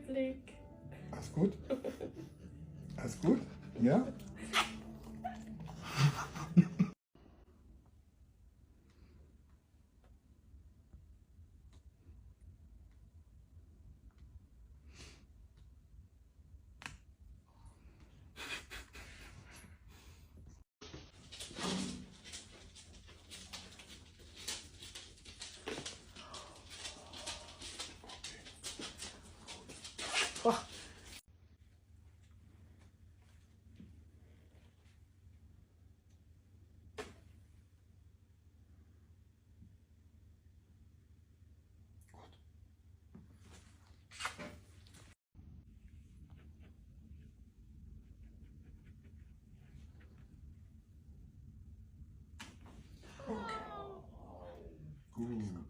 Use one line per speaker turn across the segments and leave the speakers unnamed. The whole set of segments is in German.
Blick.
Alles gut? Alles gut? Ja?
Oh.
Gut.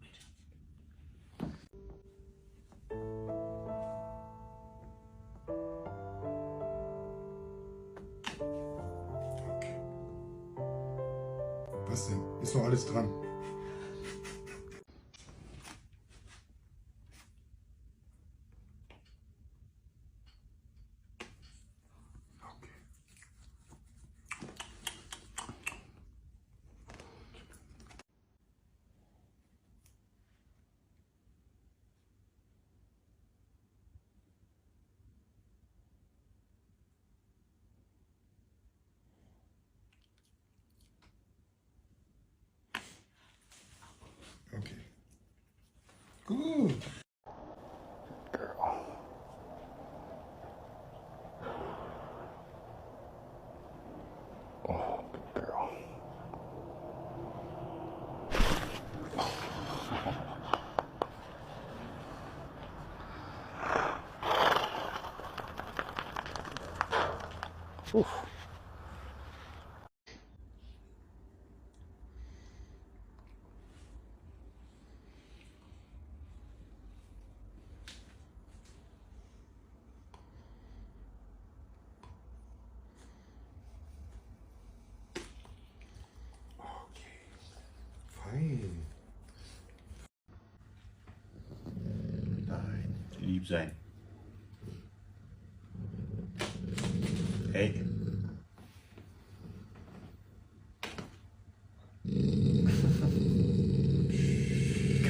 Okay. Was denn? Ist noch alles dran? Okay. Okay. Gut.
Girl. Oh, good girl. Oof.
Okay. Fein.
Nein, lieb sein. Hey.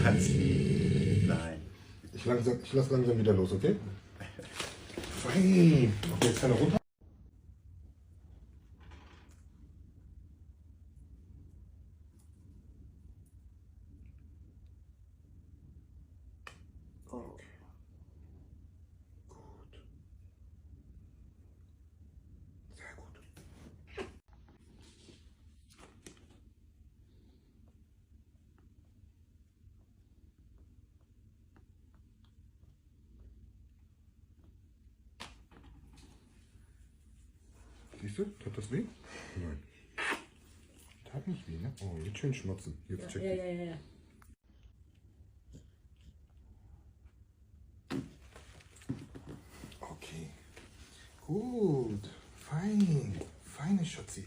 Ganz lieb. Nein.
Ich lass langsam wieder los, okay? Fein. Okay, jetzt kann er runter. Okay. Gut. Sehr gut. Siehst du? Tut das weh? Nein. Tat nicht weh, ne? Oh, jetzt schön schmotzen. Jetzt check
Ja,
ich.
ja, ja, ja.
Okay. Gut. Fein. Feine Schatzi.